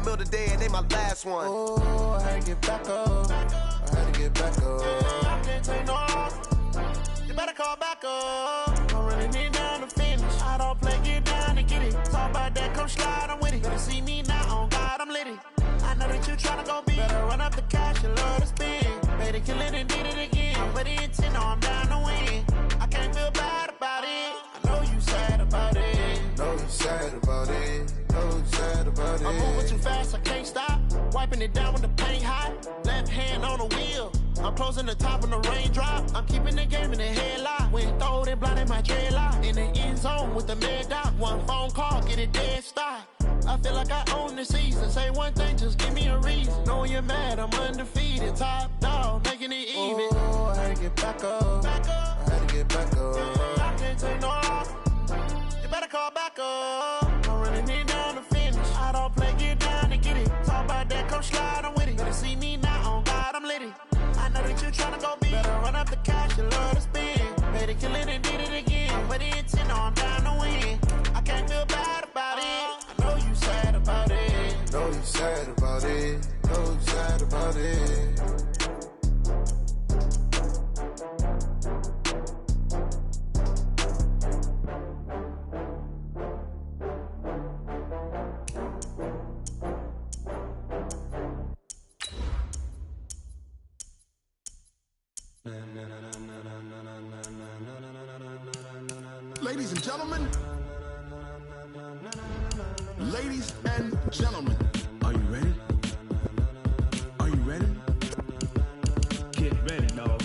meal today and they my last one. Oh, I had to get back up. I had to get back up. I can't take no loss. You better call back up. I'm running it down to finish. I don't play, get down to get it. Talk about that, come slide, I'm with it. Better see me now, on God, I'm litty. I know that you tryna go be. Better run up the cash, you love to spend. Better kill it and did it again. I'm ready to 10, no, I'm down to win. I can't feel bad about it. I know you sad about it. Know you sad about it. Know you sad about it. I'm moving too fast, I can't stop. Wiping it down with the paint hot. Left hand on the wheel. I'm closing the top when the raindrop. I'm keeping the game in the headlock. When throw it, blinding my dreadlock. In the end zone with the mad dot. One phone call, get it dead stop. I feel like I own the season. Say one thing, just give me a reason. Knowing you're mad, I'm undefeated. Top dog, making it even. Oh, I had to get back up. I had to get back up. I can't take no loss. You better call back up. I'm running it down to finish. I don't play, get down to get it. Talk about that, come slide, I'm with it. Better see me now, on God, I'm litty. I know that you tryna go be. Better run up the cash, you love to spend. Better kill it and did it again. I'm ready to 10, no, I'm down to win. I can't feel bad about it. I know you sad about it. Know you sad about it. Know you sad about it. Ladies and gentlemen, ladies and gentlemen, are you ready? Are you ready? Get ready, dog.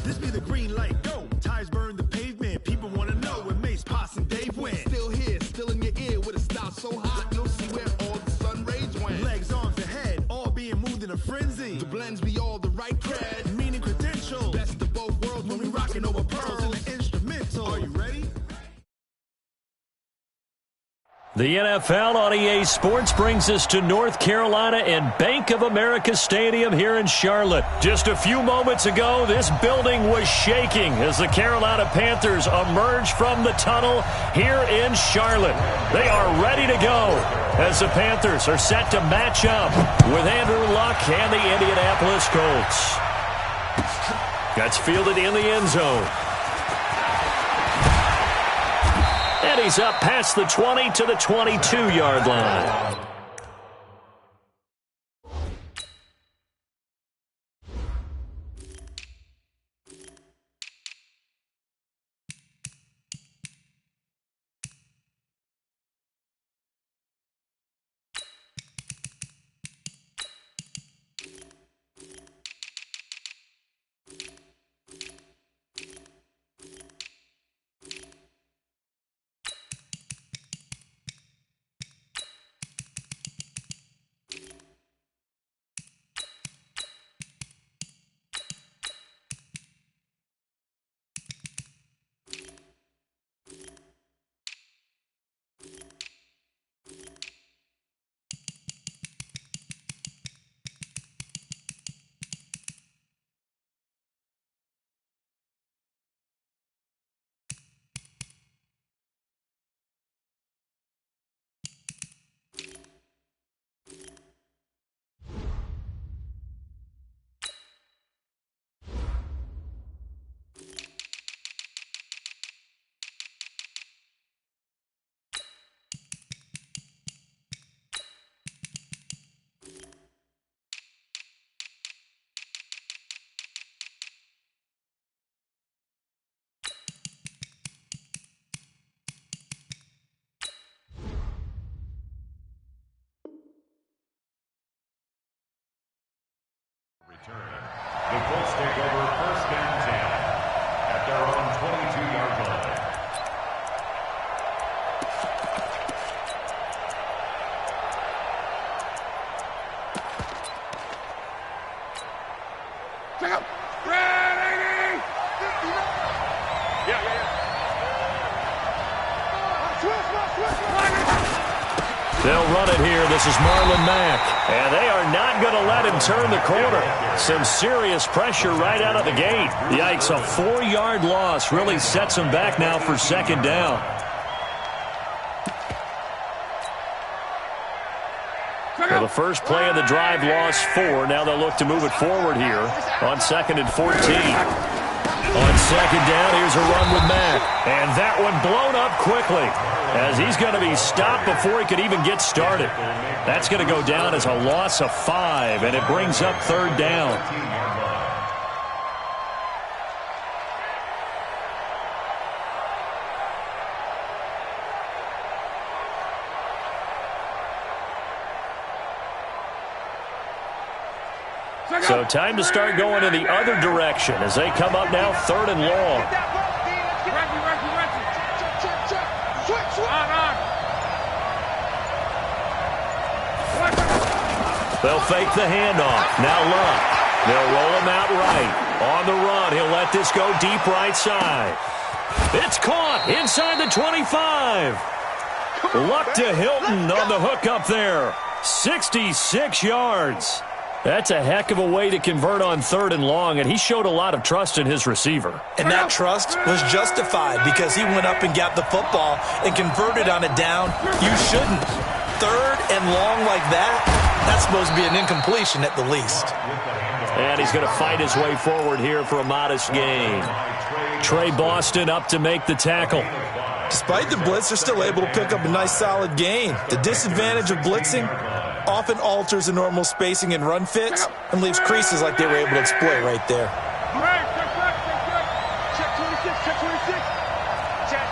This be the green light, go. Tires burn the pavement. People wanna know where Mace, Poss, and Dave went. Still here, still in your ear with a style so hot, you'll see where all the sun rays went. Legs, arms, and head, all being moved in a frenzy. The blends be all the right cred, meaning credentials. Best of both worlds when we rockin' over pearls in the instrumental. Are you ready? The NFL on EA Sports brings us to North Carolina and Bank of America Stadium here in Charlotte. Just a few moments ago, this building was shaking as the Carolina Panthers emerged from the tunnel here in Charlotte. They are ready to go as the Panthers are set to match up with Andrew Luck and the Indianapolis Colts. That's fielded in the end zone. And he's up past the 20 to the 22-yard line. They'll run it here. This is Marlon Mack. And they are not going to let him turn the corner. Some serious pressure right out of the gate. Yikes, a 4-yard loss really sets him back now for second down. Well, the first play of the drive lost 4. Now they'll look to move it forward here on 2nd and 14. On second down, here's a run with Mack. And that one blown up quickly as he's going to be stopped before he could even get started. That's going to go down as a loss of 5, and it brings up 3rd down. So time to start going in the other direction as they come up now 3rd and long. They'll fake the handoff. Now Luck. They'll roll him out right. On the run, he'll let this go deep right side. It's caught inside the 25. Luck to Hilton on the hook up there. 66 yards. That's a heck of a way to convert on 3rd and long, and he showed a lot of trust in his receiver. And that trust was justified because he went up and got the football and converted on a down. You shouldn't. 3rd and long like that, that's supposed to be an incompletion at the least. And he's going to fight his way forward here for a modest gain. Trey Boston up to make the tackle. Despite the blitz, they're still able to pick up a nice solid gain. The disadvantage of blitzing often alters the normal spacing and run fits and leaves creases like they were able to exploit right there. Check 26, check 26. Check.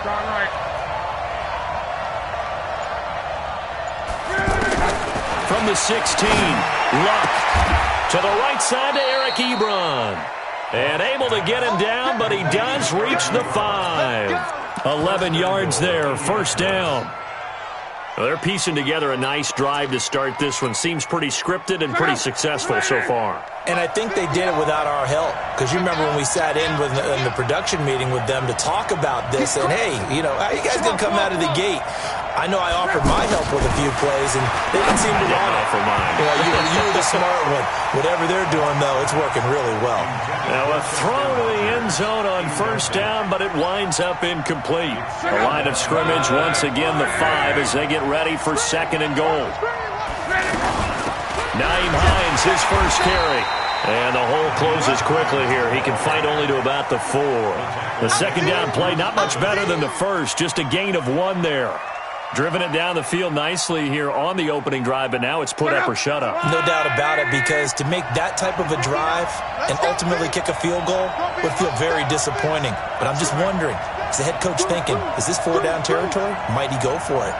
Right. From the 16, Luck to the right side to Eric Ebron. And able to get him down, but he does reach the 5. 11 yards there, 1st down. Well, they're piecing together a nice drive to start this one. Seems pretty scripted and pretty successful so far. And I think they did it without our help. Because you remember when we sat in the production meeting with them to talk about this. And, hey, how you guys going to come out of the gate? I know I offered my help with a few plays, and they didn't seem to want it. For mine. You're the smart one. Whatever they're doing, though, it's working really well. Now a throw to the end zone on 1st down, but it winds up incomplete. The line of scrimmage, once again, the 5 as they get ready for 2nd and goal. Naeem Hines, his first carry. And the hole closes quickly here. He can fight only to about the 4. The 2nd down play, not much better than the first, just a gain of 1 there. Driven it down the field nicely here on the opening drive, but now it's put up or shut up. No doubt about it, because to make that type of a drive and ultimately kick a field goal would feel very disappointing. But I'm just wondering, is the head coach thinking, is this 4-down territory? Might he go for it?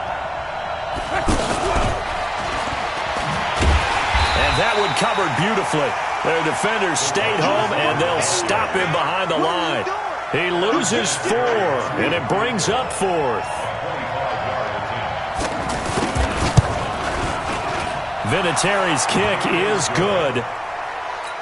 And that one covered beautifully. Their defenders stayed home, and they'll stop him behind the line. He loses 4, and it brings up 4th. Vinatieri's kick is good.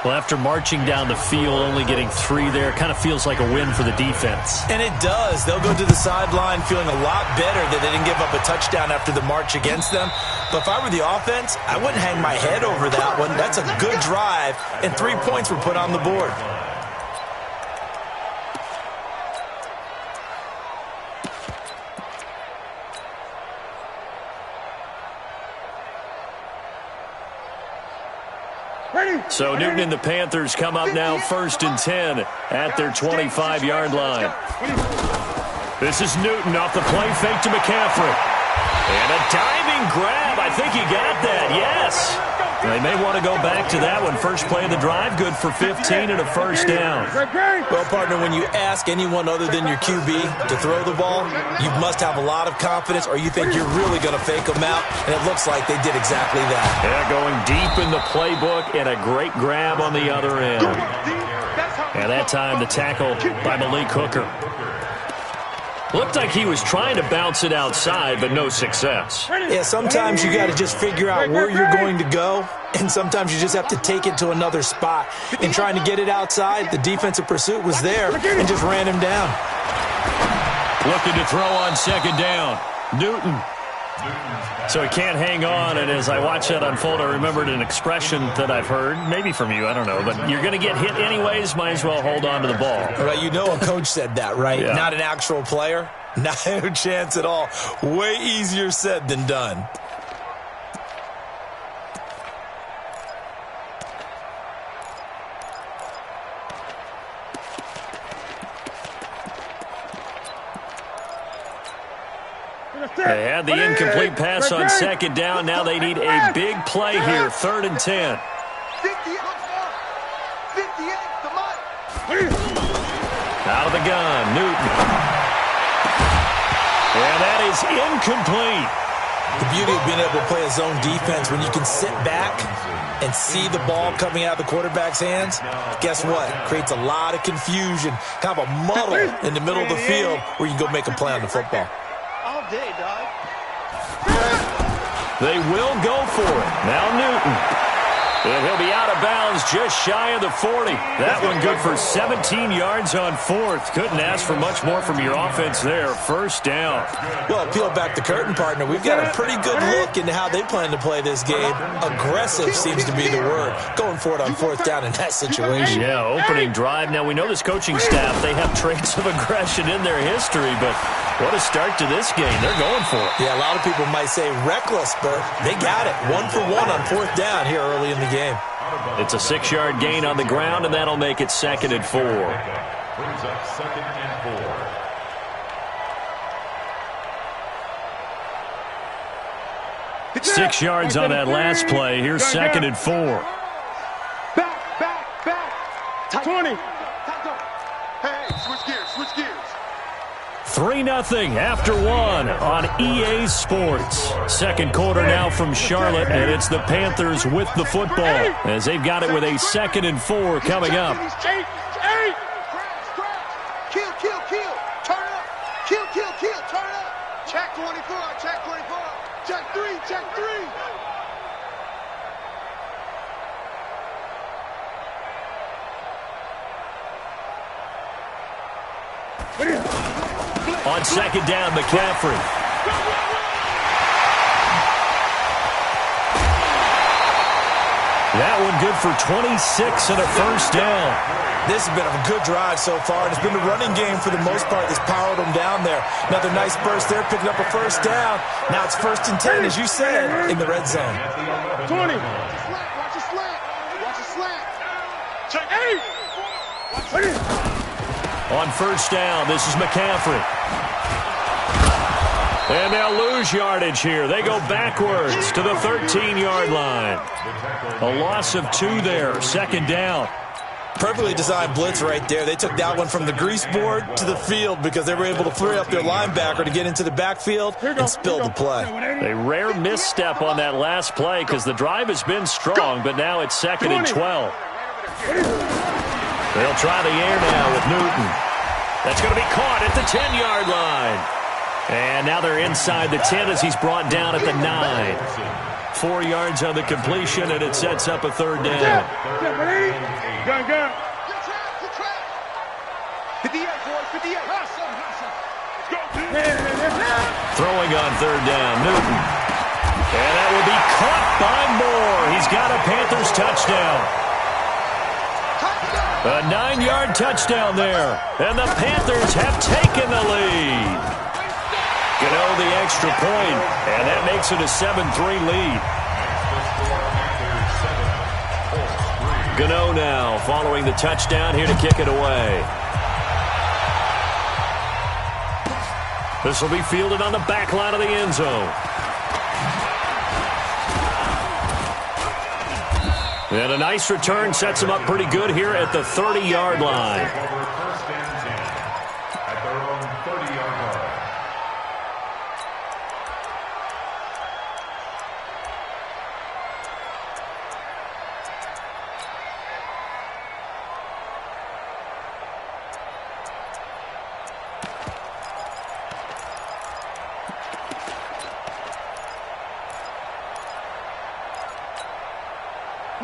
Well, after marching down the field, only getting 3 there, kind of feels like a win for the defense. And it does. They'll go to the sideline feeling a lot better that they didn't give up a touchdown after the march against them. But if I were the offense, I wouldn't hang my head over that one. That's a good drive, and 3 points were put on the board. So Newton and the Panthers come up now 1st and 10 at their 25-yard line. This is Newton off the play fake to McCaffrey. And a diving grab. I think he got that. Yes. They may want to go back to that one. First play of the drive, good for 15 and a 1st down. Well, partner, when you ask anyone other than your QB to throw the ball, you must have a lot of confidence, or you think you're really going to fake them out, and it looks like they did exactly that. Yeah, going deep in the playbook, and a great grab on the other end. And that time the tackle by Malik Hooker. Looked like he was trying to bounce it outside, but no success. Yeah, sometimes you got to just figure out where you're going to go, and sometimes you just have to take it to another spot. In trying to get it outside, the defensive pursuit was there and just ran him down. Looking to throw on second down. Newton. So he can't hang on, and as I watch that unfold, I remembered an expression that I've heard, maybe from you, I don't know, but you're going to get hit anyways, might as well hold on to the ball. Right, you know a coach said that, right? Yeah. Not an actual player. Not a chance at all. Way easier said than done. They had the incomplete pass on second down. Now they need a big play here. 3rd and 10. 58, come on. Out of the gun, Newton. And that is incomplete. The beauty of being able to play a zone defense, when you can sit back and see the ball coming out of the quarterback's hands, guess what? Creates a lot of confusion, kind of a muddle in the middle of the field where you can go make a play on the football. All day, dog. They will go for it. Now Newton. And he'll be out of bounds just shy of the 40. That one good for 17 yards on 4th. Couldn't ask for much more from your offense there. 1st down. Well, peel back the curtain, partner. We've got a pretty good look into how they plan to play this game. Aggressive seems to be the word. Going for it on 4th down in that situation. Yeah, opening drive. Now, we know this coaching staff, they have traits of aggression in their history, but what a start to this game. They're going for it. Yeah, a lot of people might say reckless, but they got it. 1 for 1 on 4th down here early in the game. It's a 6-yard gain on the ground, and that'll make it 2nd and 4. Brings up 2nd and 4. 6 yards on that last play. Here's 2nd and 4. Back. 20. Hey, switch gears. 3-0 after 1 on EA Sports. Second quarter now from Charlotte, and it's the Panthers with the football as they've got it with a 2nd and 4 coming up. Eight. Kill. Turn up. Kill. Turn up. Check 24. Check 3. On second down, McCaffrey. That one good for 26 and a 1st down. This has been a good drive so far, and it's been the running game for the most part that's powered them down there. Another nice burst there, picking up a 1st down. Now it's 1st and 10, as you said, in the red zone. 20. Watch a slant. Check 8. On 1st down, this is McCaffrey. And they'll lose yardage here. They go backwards to the 13-yard line. A loss of 2 there. 2nd down. Perfectly designed blitz right there. They took that one from the grease board to the field because they were able to free up their linebacker to get into the backfield and spill the play. A rare misstep on that last play because the drive has been strong, but now it's 2nd and 12. They'll try the air now with Newton. That's going to be caught at the 10-yard line. And now they're inside the 10 as he's brought down at the 9. 4 yards on the completion, and it sets up a 3rd down. Gun. 58, boys, 58. Throwing on 3rd down, Newton. And that will be caught by Moore. He's got a Panthers touchdown. A 9-yard touchdown there. And the Panthers have taken the lead. Gano the extra point, and that makes it a 7-3 lead. Gano now following the touchdown here to kick it away. This will be fielded on the back line of the end zone. And a nice return sets him up pretty good here at the 30-yard line.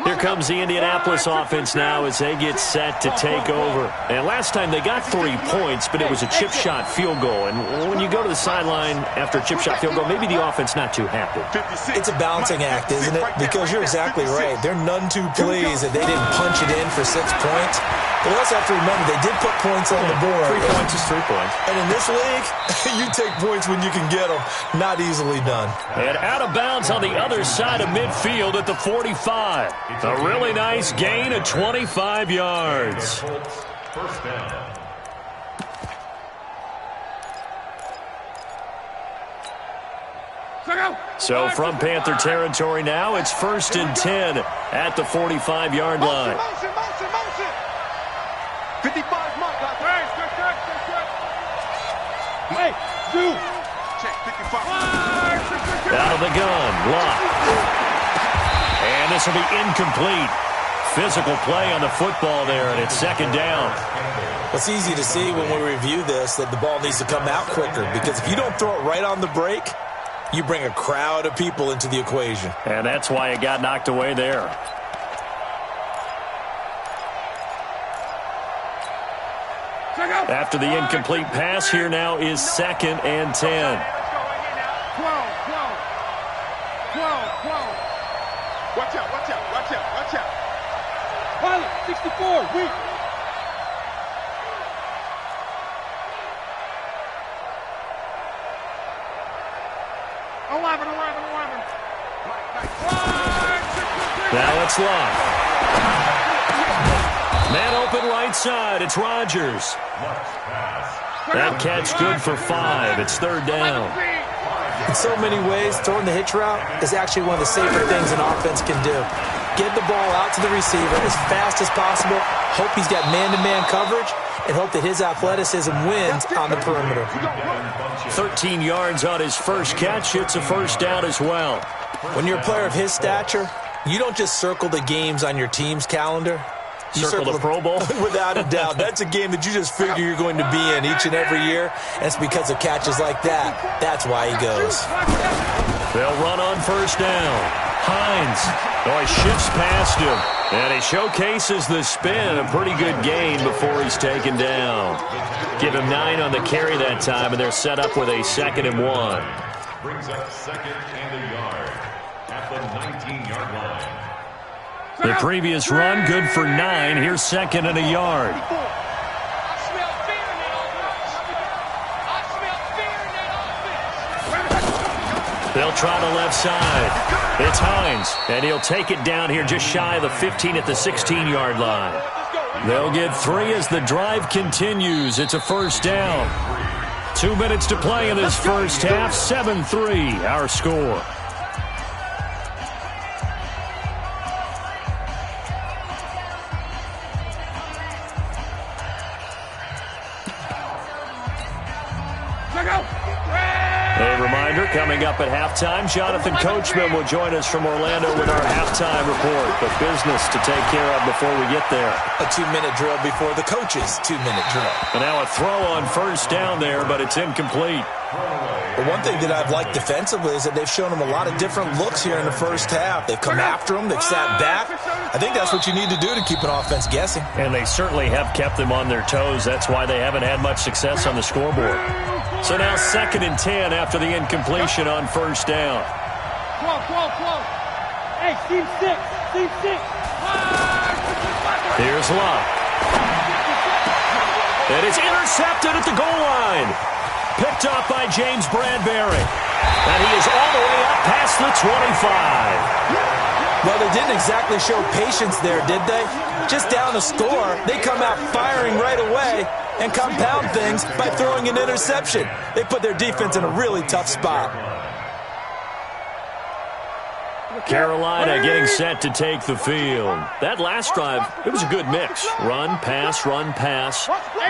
Here comes the Indianapolis offense now as they get set to take over. And last time they got 3 points, but it was a chip shot field goal. And when you go to the sideline after a chip shot field goal, maybe the offense not too happy. It's a balancing act, isn't it? Because you're exactly right. They're none too pleased that they didn't punch it in for 6 points. But we also have to remember they did put points on the board. 3 points is 3 points. And in this league, you take points when you can get them. Not easily done. And out of bounds on the other side of midfield at the 45. A really nice gain of 25 yards. First down. So from Panther territory now, it's 1st and 10 at the 45-yard line. Motion. 55 mark. Hey, do. Check 55. Out of the gun, Locke. And this will be incomplete. Physical play on the football there, and it's 2nd down. It's easy to see when we review this that the ball needs to come out quicker, because if you don't throw it right on the break, you bring a crowd of people into the equation. And that's why it got knocked away there. After the incomplete pass, here now is 2nd and 10. 12. Watch out. Pilot, 64, weak. Now it's Locke. Man open right side. It's Rodgers. That catch good for 5. It's 3rd down. In so many ways, throwing the hitch route is actually one of the safer things an offense can do. Get the ball out to the receiver as fast as possible, hope he's got man-to-man coverage, and hope that his athleticism wins on the perimeter. 13 yards on his first catch. It's a 1st down as well. When you're a player of his stature, you don't just circle the games on your team's calendar. You circle the Pro Bowl? Without a doubt. That's a game that you just figure you're going to be in each and every year. And it's because of catches like that. That's why he goes. They'll run on 1st down. Hines. Oh, he shifts past him. And he showcases the spin. A pretty good gain before he's taken down. Give him 9 on the carry that time, and they're set up with a 2nd and 1. Brings up 2nd and a yard at the 19-yard line. The previous run, good for 9. Here's 2nd and a yard. They'll try the left side. It's Hines, and he'll take it down here just shy of the 15 at the 16-yard line. They'll get 3 as the drive continues. It's a 1st down. 2 minutes to play in this first half. 7-3, our score. A reminder, coming up at halftime, Jonathan Coachman will join us from Orlando with our halftime report. But business to take care of before we get there. A 2-minute drill before the coach's 2-minute drill. And now a throw on 1st down there, but it's incomplete. But one thing that I've liked defensively is that they've shown them a lot of different looks here in the first half. They've come after them. They've sat back. I think that's what you need to do to keep an offense guessing. And they certainly have kept them on their toes. That's why they haven't had much success on the scoreboard. So now 2nd and 10 after the incompletion on 1st down. 12. Hey, team 6. Here's Locke. And it's intercepted at the goal line. Picked up by James Bradbury. And he is all the way up past the 25. Well, they didn't exactly show patience there, did they? Just down a score, they come out firing right away and compound things by throwing an interception. They put their defense in a really tough spot. Carolina getting set to take the field. That last drive, it was a good mix. Run, pass,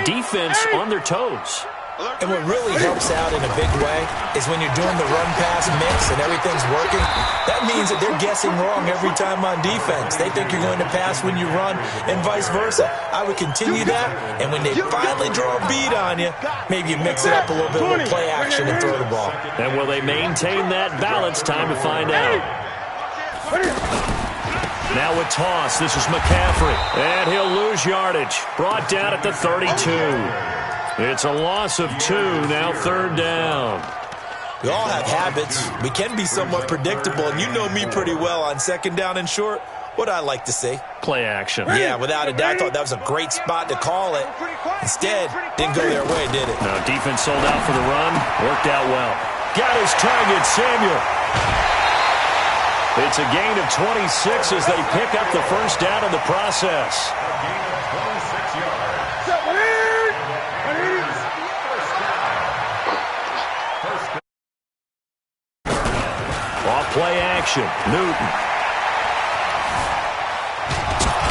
defense on their toes. And what really helps out in a big way is when you're doing the run-pass mix and everything's working, that means that they're guessing wrong every time on defense. They think you're going to pass when you run and vice versa. I would continue that, and when they finally draw a bead on you, maybe you mix it up a little bit with play action and throw the ball. And will they maintain that balance? Time to find out. Now a toss. This is McCaffrey. And he'll lose yardage. Brought down at the 32. It's a loss of 2. Now 3rd down. We all have habits. We can be somewhat predictable, and you know me pretty well on 2nd down and short. What I like to say? Play action. Yeah, without a doubt. I thought that was a great spot to call it. Instead, didn't go their way, did it? No, defense sold out for the run. Worked out well. Got his target, Samuel. It's a gain of 26 as they pick up the 1st down in the process. Off play action. Newton.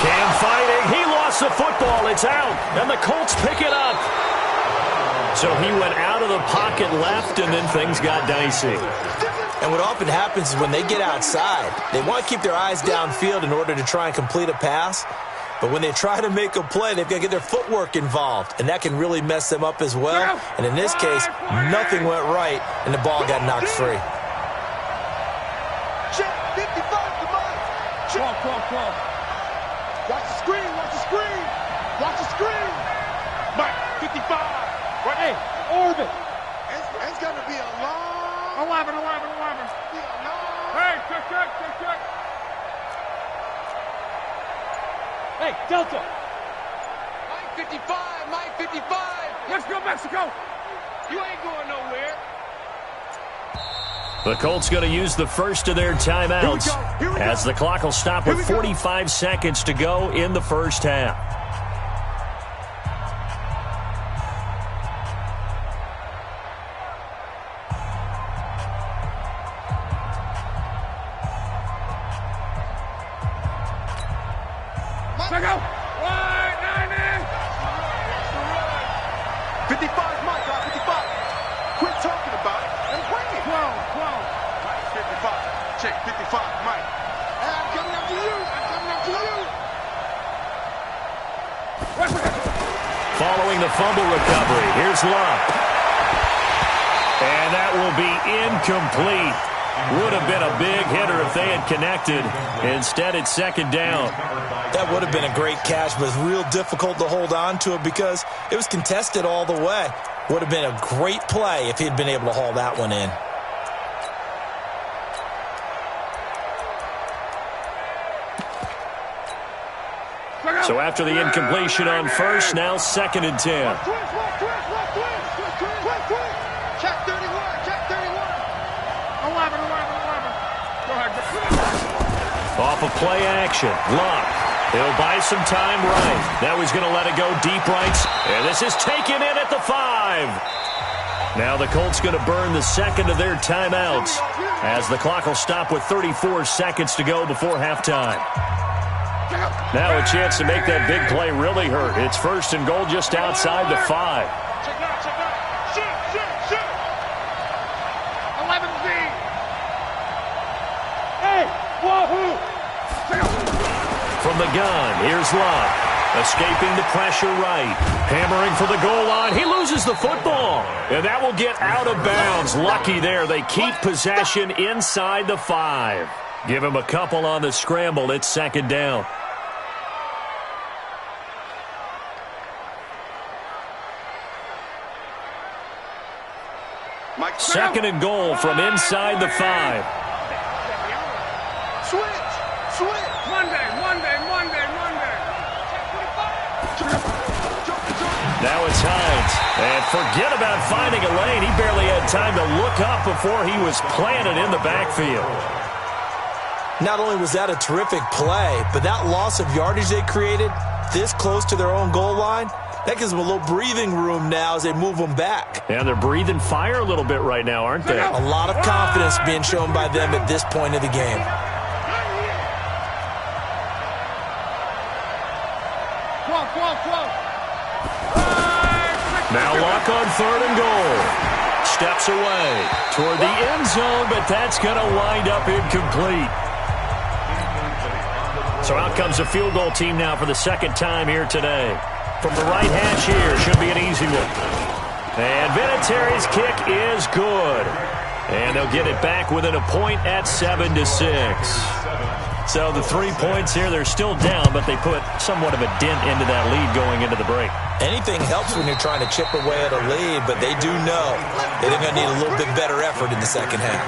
Cam fighting. He lost the football. It's out. And the Colts pick it up. So he went out of the pocket left, and then things got dicey. And what often happens is when they get outside, they want to keep their eyes downfield in order to try and complete a pass. But when they try to make a play, they've got to get their footwork involved, and that can really mess them up as well. And in this case, nothing went right, and the ball got knocked free. Check, 55 to Mike. Check. 12. Watch the screen, watch the screen. Watch the screen. Mike, 55. Right. Hey, orbit. It's going to be a long... 11. Hey, check. Hey, Delta. Mike 55. Let's go, Mexico. You ain't going nowhere. The Colts going to use the first of their timeouts as the clock will stop with 45 seconds to go in the 1st half. Let's go. 55, Mike, 55. Quit talking about it and bring it. 12. Mike, 55. Check, 55, Mike. Hey, I'm coming after you. Following the fumble recovery, here's Love. And that will be incomplete. Would have been a big hitter if they had connected. Instead, it's 2nd down. That would have been a great catch, but it's real difficult to hold on to it because it was contested all the way. Would have been a great play if he'd been able to haul that one in. So after the incompletion on 1st, now 2nd and 10. Check 31. 11. Go ahead. Off of play action. Luck. He'll buy some time right. Now he's going to let it go deep right. And this is taken in at the 5. Now the Colts going to burn the 2nd of their timeouts as the clock will stop with 34 seconds to go before halftime. Now a chance to make that big play really hurt. It's 1st and goal just outside the 5. Check out. Shoot. 11 Z. Hey, wahoo. From the gun, here's Love. Escaping the pressure right. Hammering for the goal line. He loses the football. And that will get out of bounds. Lucky there. They keep possession inside the 5. Give him a couple on the scramble. It's 2nd down. Mike, 2nd and goal from inside the 5. switch. Monday. Now it's Hines. And forget about finding a lane. He barely had time to look up before he was planted in the backfield. Not only was that a terrific play, but that loss of yardage they created this close to their own goal line, that gives them a little breathing room now as they move them back. And they're breathing fire a little bit right now, aren't they? A lot of confidence being shown by them at this point of the game. Now Luck on 3rd and goal. Steps away toward the end zone, but that's going to wind up incomplete. So out comes a field goal team now for the 2nd time here today. From the right hash here, should be an easy one. And Vinatieri's kick is good. And they'll get it back within a point at 7-6. So the 3 points here, they're still down, but they put somewhat of a dent into that lead going into the break. Anything helps when you're trying to chip away at a lead, but they do know that they're going to need a little bit better effort in the second half.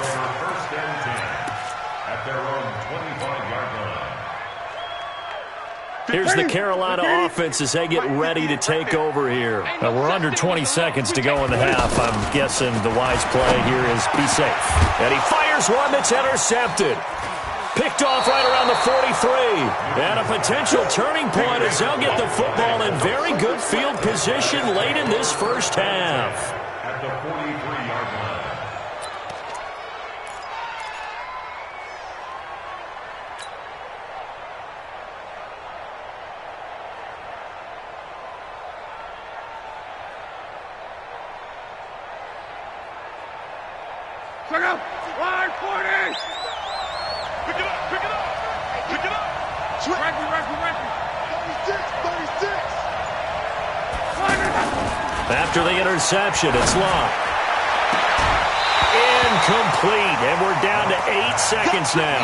Here's the Carolina offense as they get ready to take over here. We're under 20 seconds to go in the half. I'm guessing the wise play here is be safe. And he fires one that's intercepted. Picked off right around the 43. And a potential turning point as they'll get the football in very good field position late in this first half. At the 43-yard line. Check out. Line 40. Pick it up, pick it up, pick it up. Rank me. 36. After the interception, it's long. Incomplete, and we're down to 8 seconds now.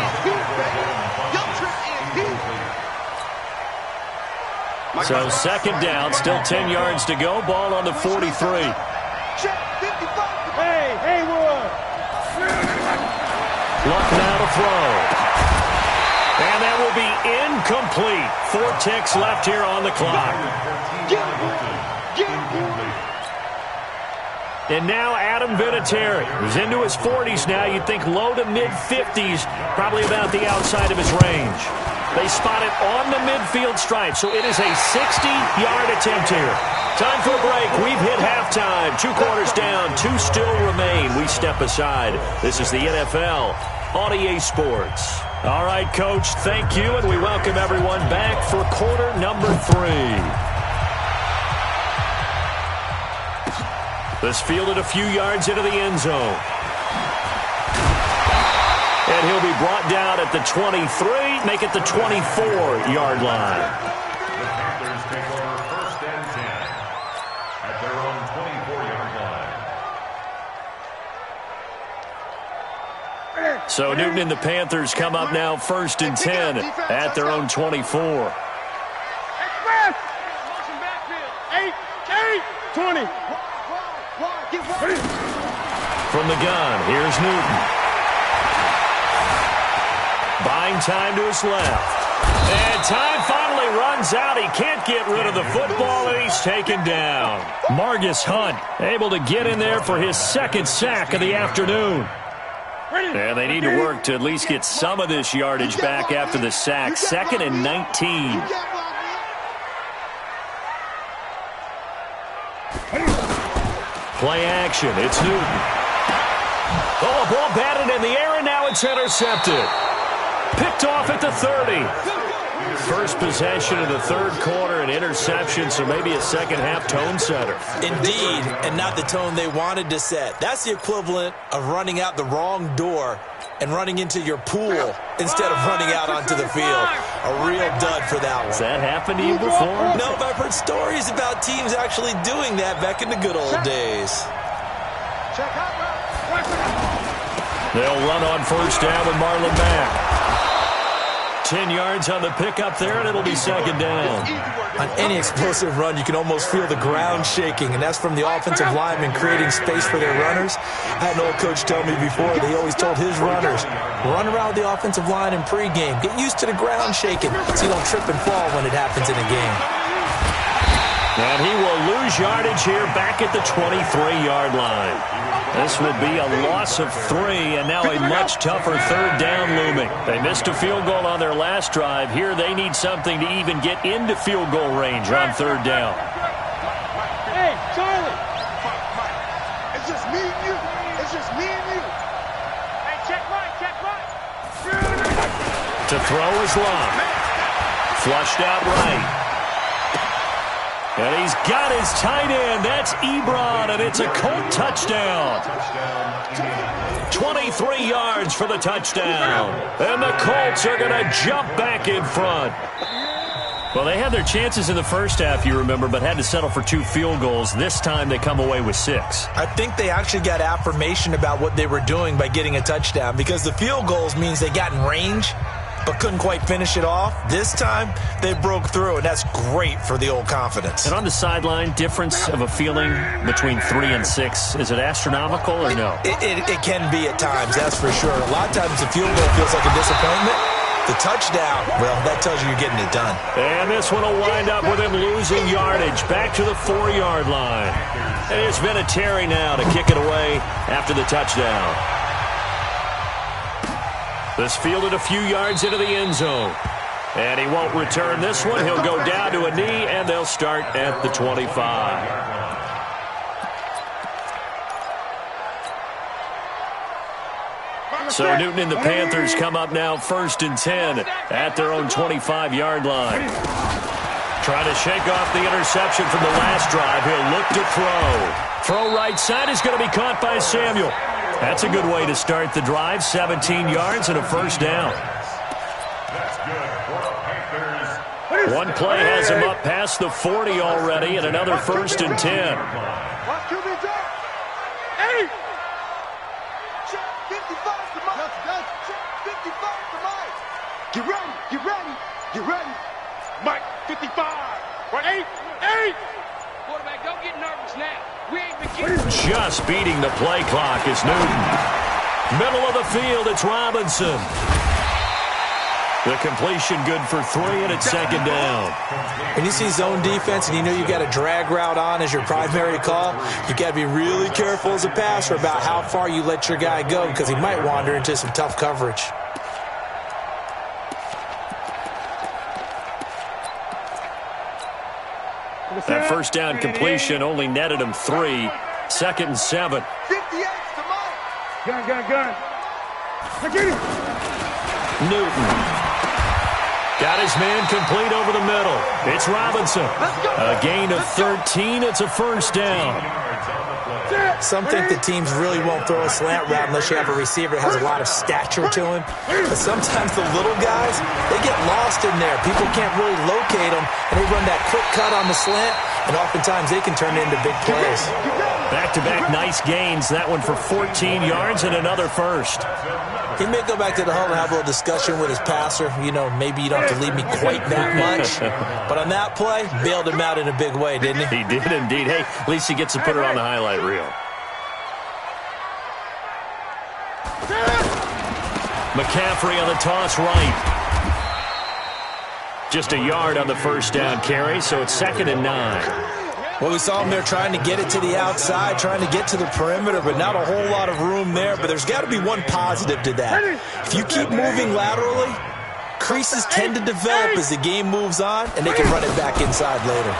So second down, still 10 yards to go. Ball on the 43. Hey, Haywood. Luck now to throw. And that will be incomplete. 4 ticks left here on the clock. And now Adam Vinatieri, who's into his 40s now. You'd think low to mid-50s, probably about the outside of his range. They spot it on the midfield stripe, so it is a 60-yard attempt here. Time for a break. We've hit halftime. 2 quarters down, 2 still remain. We step aside. This is the NFL on EA Sports. All right, Coach, thank you, and we welcome everyone back for quarter number 3. This fielded a few yards into the end zone. And he'll be brought down at the 23, make it the 24-yard line. The Panthers take over first and 10 at their own 24-yard line. So Newton and the Panthers come up now first and 10 at their own 24. Express. Motion backfield. 8, 20. From the gun, here's Newton. Buying time to his left. And time finally runs out. He can't get rid of the football, and he's taken down. Margus Hunt able to get in there for his second sack of the afternoon. And they need to work to at least get some of this yardage back after the sack. 2nd and 19. Play action. It's Newton. Oh, a ball batted in the air, and now it's intercepted. Picked off at the 30. First possession of the third quarter, an interception, so maybe a second-half tone setter. Indeed, and not the tone they wanted to set. That's the equivalent of running out the wrong door and running into your pool instead of running out onto the field. A real dud for that one. Has that happened to you before? No, but I've heard stories about teams actually doing that back in the good old days. They'll run on first down with Marlon Mack. 10 yards on the pickup there, and it'll be second down. On any explosive run, you can almost feel the ground shaking, and that's from the offensive linemen creating space for their runners. I had an old coach tell me before, that he always told his runners, run around the offensive line in pregame. Get used to the ground shaking so you don't trip and fall when it happens in a game. And he will lose yardage here back at the 23-yard line. This will be a loss of 3, and now a much tougher third down looming. They missed a field goal on their last drive. Here they need something to even get into field goal range on third down. Hey, Charlie. It's just me and you. It's just me and you. Hey, check right. To throw is long. Flushed out right. And he's got his tight end. That's Ebron, and it's a Colt touchdown. 23 yards for the touchdown. And the Colts are going to jump back in front. Well, they had their chances in the first half, you remember, but had to settle for 2 field goals. This time they come away with 6. I think they actually got affirmation about what they were doing by getting a touchdown, because the field goals means they got in range. but couldn't quite finish it off. This time, they broke through, and that's great for the old confidence. And on the sideline, difference of a feeling between 3 and 6, is it astronomical or no? It can be at times, that's for sure. A lot of times the field goal feels like a disappointment. The touchdown, well, that tells you you're getting it done. And this one will wind up with him losing yardage back to the 4-yard line. And it's been a Terry now to kick it away after the touchdown. This fielded a few yards into the end zone. And he won't return this one. He'll go down to a knee, and they'll start at the 25. So Newton and the Panthers come up now 1st and 10 at their own 25-yard line. Trying to shake off the interception from the last drive. He'll look to throw. Throw right side is going to be caught by Samuel. That's a good way to start the drive. 17 yards and a first down. One play has him up past the 40 already, and another 1st and 10. Get ready, get ready, get ready. Mike, 55. Right, 8. Quarterback, don't get nervous now. We ain't beginning. Just beating the play clock is Newton. Middle of the field, it's Robinson. The completion good for 3, and it's 2nd down. When you see zone defense and you know you got a drag route on as your primary call, you got to be really careful as a passer about how far you let your guy go because he might wander into some tough coverage. That first down completion only netted him 3. 2nd and 7. 58 to Mike. Gun. Newton. Got his man complete over the middle. It's Robinson. A gain of 13. It's a first down. Some think the teams really won't throw a slant route unless you have a receiver that has a lot of stature to him. But sometimes the little guys, they get lost in there. People can't really locate them, and they run that quick cut on the slant, and oftentimes they can turn into big plays. Back-to-back nice gains. That one for 14 yards and another first. He may go back to the huddle and have a little discussion with his passer. You know, maybe you don't have to leave me quite that much. But on that play, bailed him out in a big way, didn't he? He did indeed. Hey, at least he gets to put it on the highlight reel. McCaffrey on the toss right. Just a yard on the first down carry, so it's 2nd and 9. Well, we saw him there trying to get it to the outside, trying to get to the perimeter, but not a whole lot of room there. But there's got to be one positive to that. If you keep moving laterally, creases tend to develop as the game moves on, and they can run it back inside later.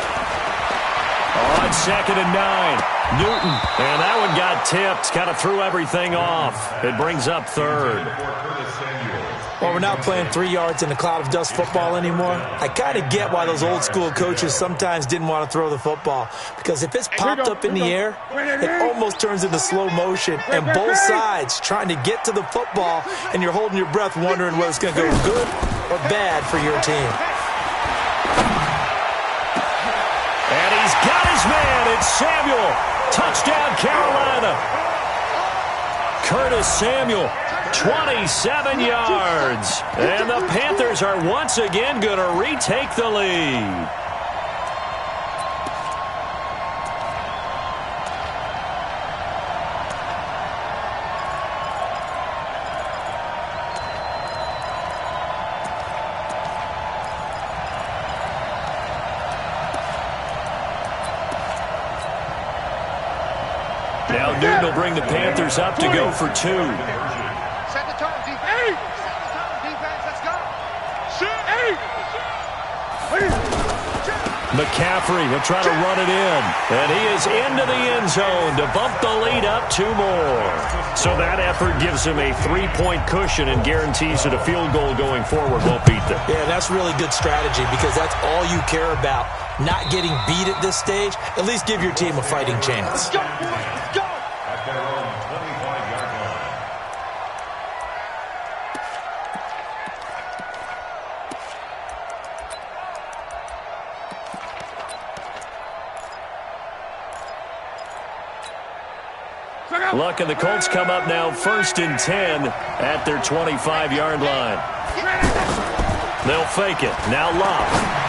On 2nd and 9. Newton, and that one got tipped, kind of threw everything off. It brings up 3rd. Well, we're not playing 3 yards in a cloud of dust football anymore. I kind of get why those old school coaches sometimes didn't want to throw the football, because if it's popped up in the air, it almost turns into slow motion, and both sides trying to get to the football, and you're holding your breath wondering whether it's going to go good or bad for your team. And he's got his man. It's Samuel. Touchdown, Carolina. Curtis Samuel, 27 yards. And the Panthers are once again going to retake the lead. Now Newton will bring the Panthers up to go for 2. Set the tone, defense. Set the tone, defense. Let's go. McCaffrey will try to run it in. And he is into the end zone to bump the lead up 2 more. So that effort gives him a 3-point cushion and guarantees that a field goal going forward won't beat them. Yeah, that's really good strategy because that's all you care about. Not getting beat at this stage. At least give your team a fighting chance. Go, boys. Go. At their own 25-yard line. Luck and the Colts come up now 1st and 10 at their 25-yard line. They'll fake it. Now Love.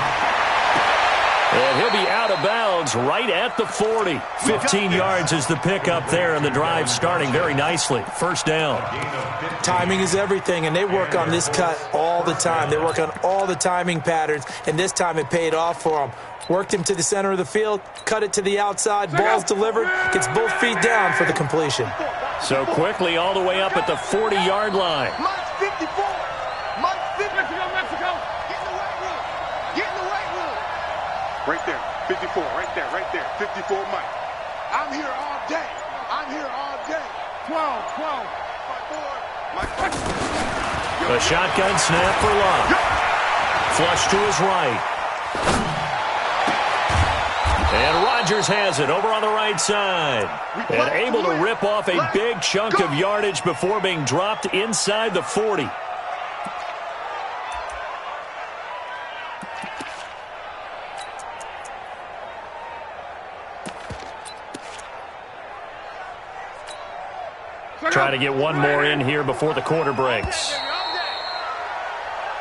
And he'll be out of bounds right at the 40. 15 yards is the pickup there, and the drive starting very nicely. First down. Timing is everything, and they work on this cut all the time. They work on all the timing patterns, and this time it paid off for them. Worked him to the center of the field, cut it to the outside, ball's delivered, gets both feet down for the completion. So quickly all the way up at the 40-yard line. Mike's 54. Mike's 50. Mexico. Get in the weight room. Get in the weight room. Right there, 54, right there, 54 Mike. I'm here all day. I'm here all day. 12. Mike. A shotgun snap for Love. Flush to his right. And Rodgers has it over on the right side. And able to rip off a big chunk of yardage before being dropped inside the 40. Try to get one more in here before the quarter breaks.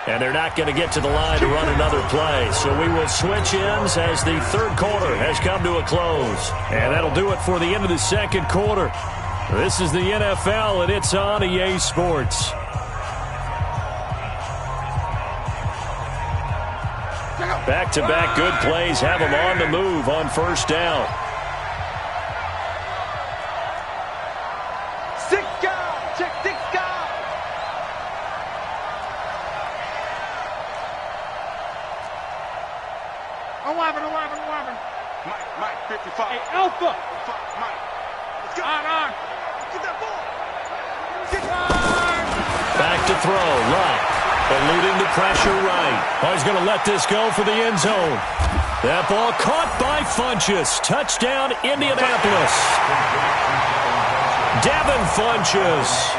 And they're not going to get to the line to run another play. So we will switch ends as the third quarter has come to a close. And that'll do it for the end of the second quarter. This is the NFL, and it's on EA Sports. Back-to-back good plays have them on the move on first down. Mike, 55. Hey, Alpha. Mike. Let's go. On. Get that ball. Back to throw. Love. Eluding the pressure right. Oh, he's going to let this go for the end zone. That ball caught by Funchess. Touchdown, Indianapolis. Devin Funchess.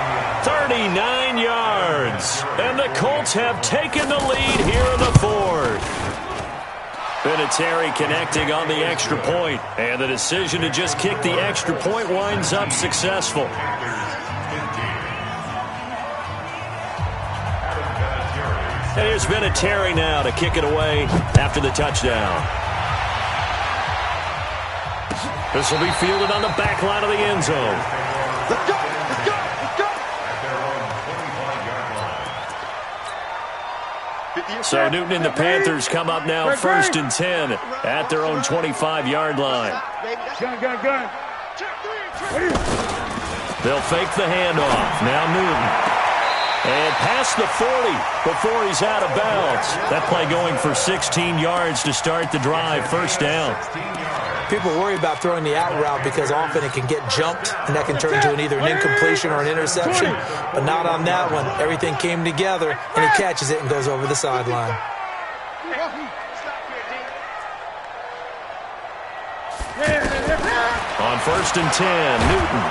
39 yards. And the Colts have taken the lead here in the fourth. Vinatieri connecting on the extra point, and the decision to just kick the extra point winds up successful. And here's Vinatieri now to kick it away after the touchdown. This will be fielded on the back line of the end zone. Let's go. So Newton and the Panthers come up now first and 10 at their own 25-yard line. Gun. They'll fake the handoff. Now Newton. And past the 40 before he's out of bounds. That play going for 16 yards to start the drive. First down. People worry about throwing the out route because often it can get jumped, and that can turn into either an incompletion or an interception. But not on that one. Everything came together, and he catches it and goes over the sideline. On first and 10, Newton.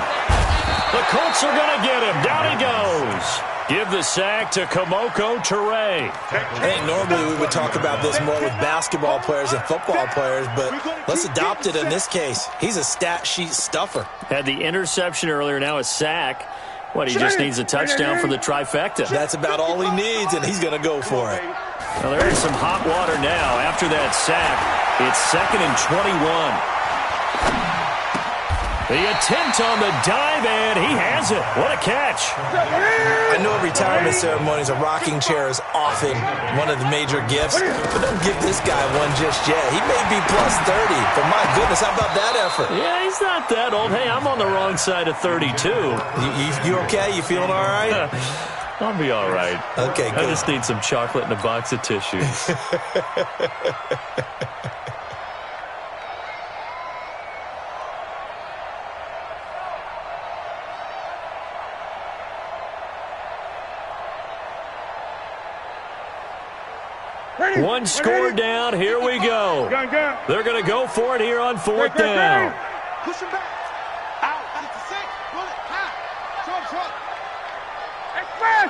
The Colts are going to get him. Down he goes. Give the sack to Kamoko Toure. I think normally we would talk about this more with basketball players and football players, but let's adopt it in this case. He's a stat sheet stuffer. Had the interception earlier, now a sack. What, he just needs a touchdown for the trifecta. That's about all he needs, and he's going to go for it. Well, there is some hot water now after that sack. It's 2nd and 21. The attempt on the dive, and he has it. What a catch. I know retirement ceremonies, a rocking chair is often one of the major gifts, but don't give this guy one just yet. He may be plus 30, but my goodness, how about that effort? Yeah, he's not that old. Hey, I'm on the wrong side of 32. You okay? You feeling all right? I'll be all right. Okay, good. I just need some chocolate and a box of tissues. One score down. Here we go. They're going to go for it here on fourth down. Push him back. Out. 56. Pull it. High. Short. Express.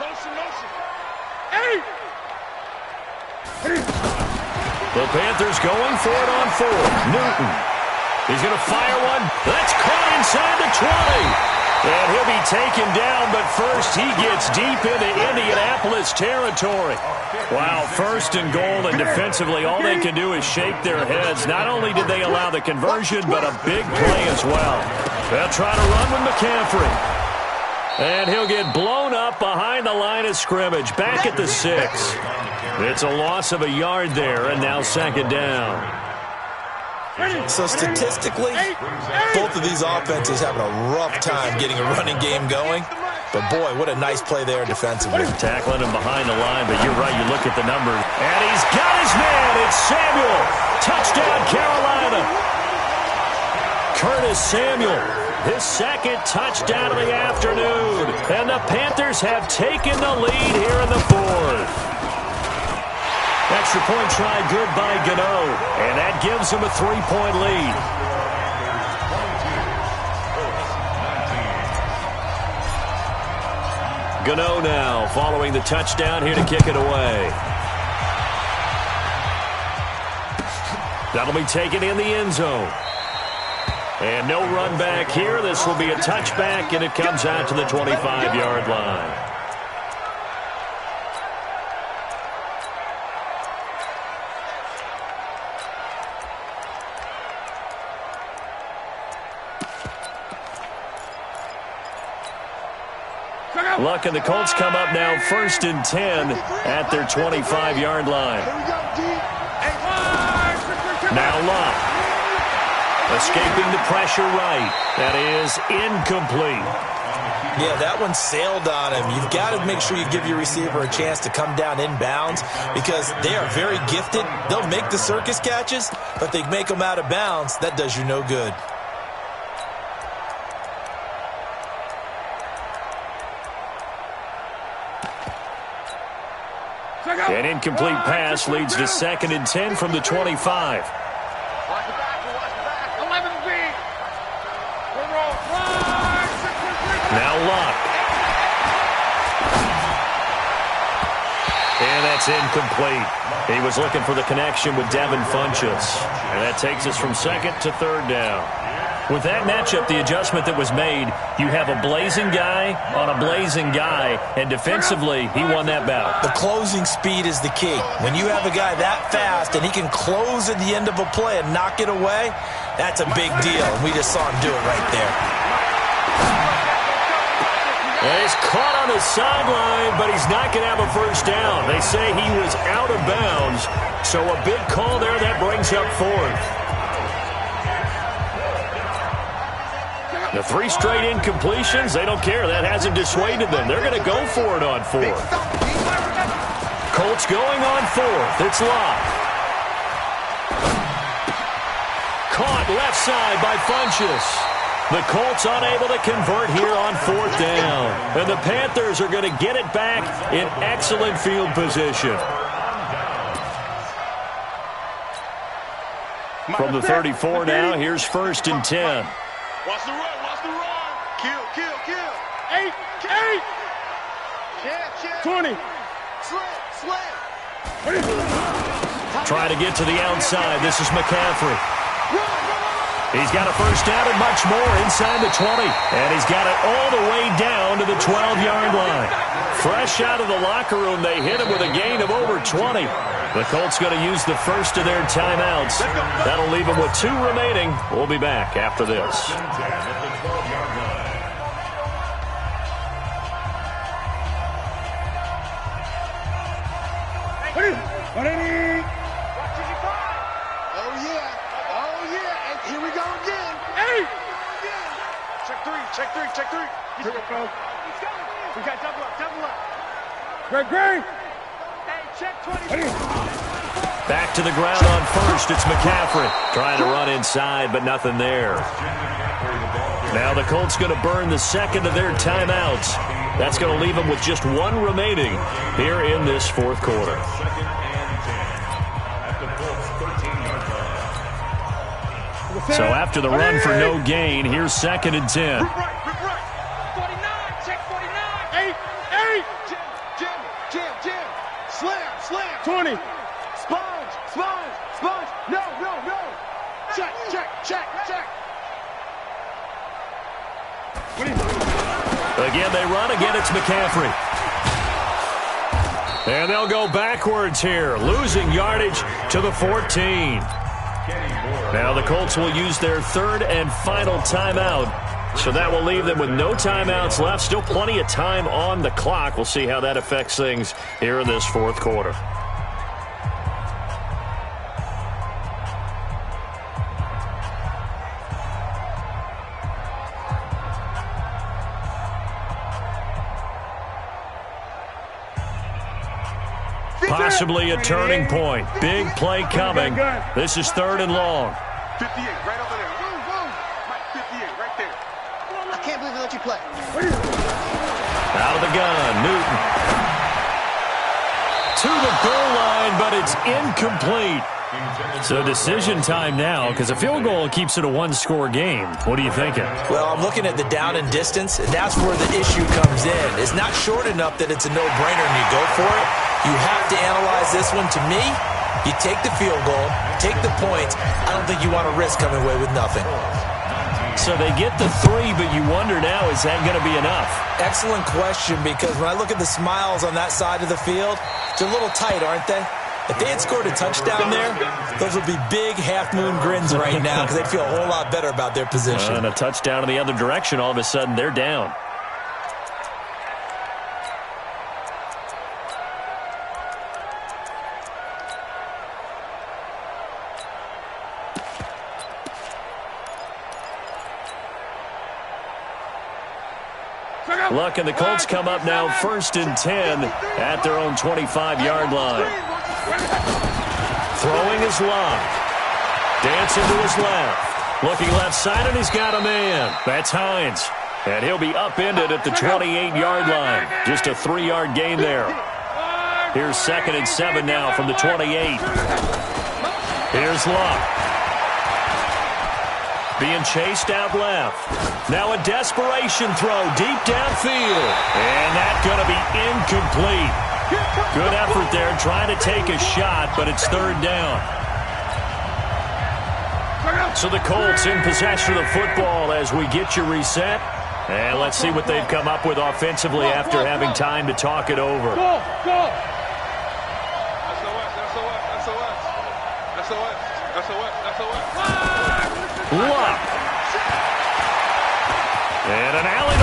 Motion. 8. The Panthers going for it on fourth. Newton. He's going to fire one. That's caught inside the 20. And he'll be be taken down, but first he gets deep into Indianapolis territory. Wow, first and goal, and defensively all they can do is shake their heads. Not only did they allow the conversion, but a big play as well. They'll try to run with McCaffrey. And he'll get blown up behind the line of scrimmage, back at the 6. It's a loss of a yard there, and now second down. So statistically, both of these offenses having a rough time getting a running game going. But, boy, what a nice play there defensively. Tackling him behind the line, but you're right, you look at the numbers. And he's got his man. It's Samuel. Touchdown, Carolina. Curtis Samuel, his second touchdown of the afternoon. And the Panthers have taken the lead here in the 4th. Extra point try good by Gano, and that gives him a 3-point lead. Gano now following the touchdown here to kick it away. That'll be taken in the end zone. And no run back here. This will be a touchback, and it comes out to the 25-yard line. Luck and the Colts come up now 1st and 10 at their 25-yard line. Now Luck. Escaping the pressure right. That is incomplete. Yeah, that one sailed on him. You've got to make sure you give your receiver a chance to come down inbounds because they are very gifted. They'll make the circus catches, but they make them out of bounds. That does you no good. An incomplete pass leads to 2nd and 10 from the 25. Now Luck. And that's incomplete. He was looking for the connection with Devin Funchess. And that takes us from 2nd to 3rd down. With that matchup, the adjustment that was made, you have a blazing guy on a blazing guy, and defensively, he won that bout. The closing speed is the key. When you have a guy that fast and he can close at the end of a play and knock it away, that's a big deal. And we just saw him do it right there. And he's caught on the sideline, but he's not going to have a first down. They say he was out of bounds, so a big call there that brings up 4th. The 3 straight incompletions, they don't care. That hasn't dissuaded them. They're going to go for it on 4th. Colts going on 4th. It's Luck. Caught left side by Funchess. The Colts unable to convert here on 4th down. And the Panthers are going to get it back in excellent field position. From the 34 now, here's 1st and 10. Watch the run, watch the run. Kill, kill, kill. 8. 20. Slam. Trying to get to the outside. This is McCaffrey. He's got a first down and much more inside the 20. And he's got it all the way down to the 12-yard line. Fresh out of the locker room, they hit him with a gain of over 20. The Colts going to use the first of their timeouts. That'll leave them with 2 remaining. We'll be back after this. Here we go again. Hey! Check 3. Here we go. We got double up. Greg. Hey, check 20. Back to the ground on 1st. It's McCaffrey. Trying to run inside, but nothing there. Now the Colts going to burn the 2nd of their timeouts. That's going to leave them with just 1 remaining here in this 4th quarter. So after the run for no gain, here's 2nd and 10. 49, check 49. 8. Jim. Slam. 20. Sponge. No. Check. Again, they run. Again, it's McCaffrey. And they'll go backwards here, losing yardage to the 14. Now the Colts will use their third and final timeout. So that will leave them with no timeouts left. Still plenty of time on the clock. We'll see how that affects things here in this fourth quarter. Possibly a turning point. Big play coming. This is third and long. 58, right over there. Mike, 58, right there. I can't believe they let you play. Out of the gun, Newton. To the goal line, but it's incomplete. So decision time now, because a field goal keeps it a one-score game. What are you thinking? Well, I'm looking at the down and distance, and that's where the issue comes in. It's not short enough that it's a no-brainer and you go for it. You have to analyze this one. To me, you take the field goal, take the points. I don't think you want to risk coming away with nothing. So they get the 3, but you wonder now, is that going to be enough? Excellent question, because when I look at the smiles on that side of the field, they're a little tight, aren't they? If they had scored a touchdown there, those would be big half-moon grins right now because they'd feel a whole lot better about their position. And a touchdown in the other direction, all of a sudden they're down. Luck and the Colts come up now 1st and 10 at their own 25-yard line. Throwing his Luck. Dancing to his left. Looking left side, and he's got a man. That's Hines. And he'll be upended at the 28-yard line. Just a 3-yard gain there. Here's 2nd and 7 now from the 28. Here's Luck. Being chased out left. Now a desperation throw deep downfield. And that's going to be incomplete. Good effort there trying to take a shot, but it's 3rd down. So the Colts in possession of the football as we get you reset. And let's see what they've come up with offensively after having time to talk it over. Go! SOS. Luck. And an alley.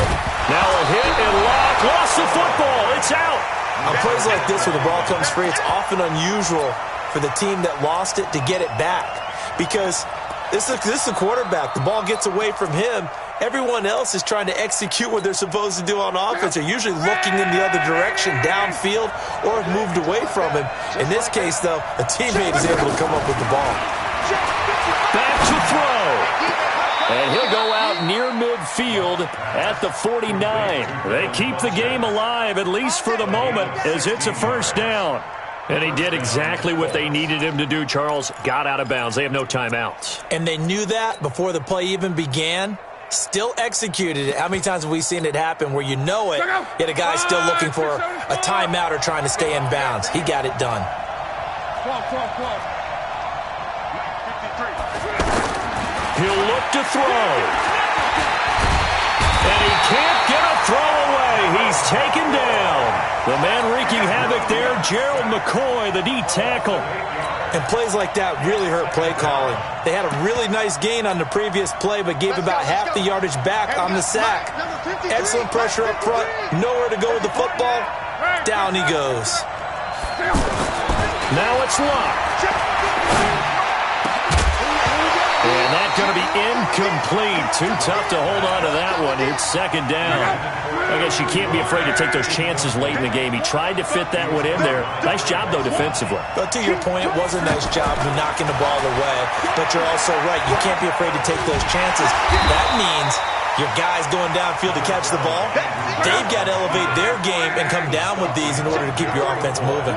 Now a hit and Luck lost the football. It's out. On plays like this where the ball comes free, it's often unusual for the team that lost it to get it back. Because this is the quarterback. The ball gets away from him. Everyone else is trying to execute what they're supposed to do on offense. They're usually looking in the other direction, downfield, or have moved away from him. In this case, though, a teammate is able to come up with the ball. Back to throw. And he'll go out near midfield at the 49. They keep the game alive, at least for the moment, as it's a 1st down. And he did exactly what they needed him to do, Charles. Got out of bounds. They have no timeouts. And they knew that before the play even began. Still executed it. How many times have we seen it happen where you know it, yet a guy's still looking for a timeout or trying to stay in bounds? He got it done. He'll look to throw. And he can't get a throw away. He's taken down. The man wreaking havoc there, Gerald McCoy, the D tackle. And plays like that really hurt play calling. They had a really nice gain on the previous play, but gave about half the yardage back on the sack. Excellent pressure up front. Nowhere to go with the football. Down he goes. Now it's Luck. And that's going to be incomplete. Too tough to hold on to that one. It's 2nd down. I guess you can't be afraid to take those chances late in the game. He tried to fit that one in there. Nice job, though, defensively. But to your point, it was a nice job of knocking the ball away. But you're also right. You can't be afraid to take those chances. That means your guys going downfield to catch the ball, they've got to elevate their game and come down with these in order to keep your offense moving.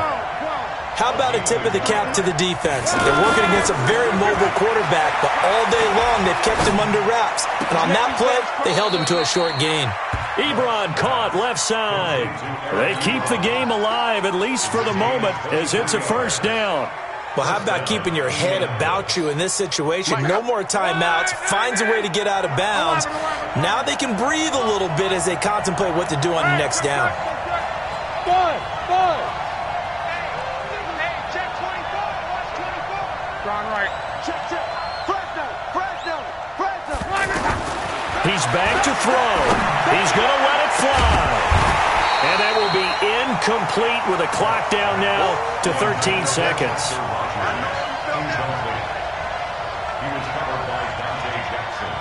How about a tip of the cap to the defense? They're working against a very mobile quarterback, but all day long they've kept him under wraps. And on that play, they held him to a short gain. Ebron caught left side. They keep the game alive, at least for the moment, as it's a 1st down. Well, how about keeping your head about you in this situation? No more timeouts. Finds a way to get out of bounds. Now they can breathe a little bit as they contemplate what to do on the next down. Hey, check 24. Watch 24. Gone right. Check. Fresno. He's back to throw. He's going to let it fly. And that will be incomplete with a clock down now to 13 seconds. He was covered by Dante Jackson.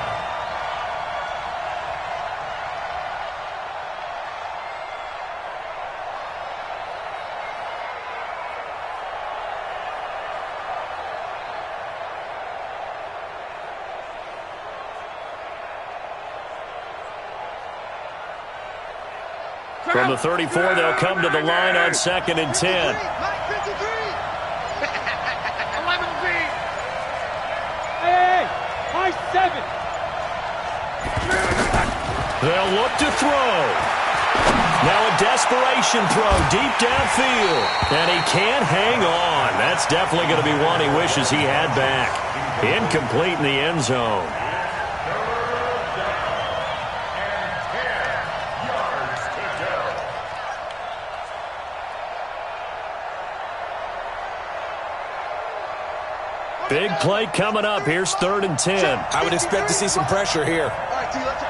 From the 34, they'll come to the line on 2nd and 10. 11 feet. Hey, high 7. They'll look to throw. Now a desperation throw deep downfield. And he can't hang on. That's definitely going to be one he wishes he had back. Incomplete in the end zone. Big play coming up. Here's 3rd and 10. I would expect to see some pressure here. All right, T, let's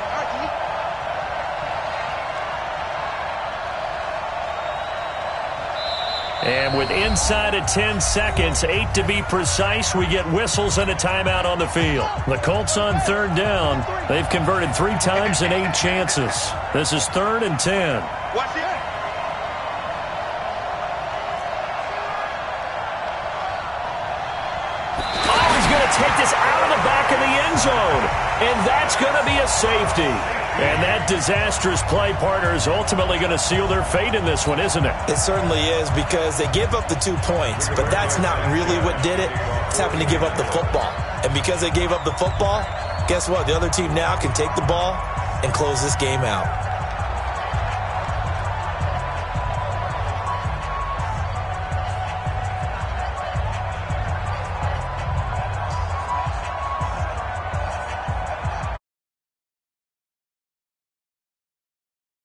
And with inside of 10 seconds, 8 to be precise, we get whistles and a timeout on the field. The Colts on 3rd down. They've converted 3 times in 8 chances. This is 3rd and 10. Watch it. Take this out of the back of the end zone, and that's going to be a safety. And that disastrous play, partner, is ultimately going to seal their fate in this one, isn't it? It certainly is, because they gave up the 2 points, but that's not really what did it. It's happened to give up the football. And because they gave up the football, guess what? The other team now can take the ball and close this game out.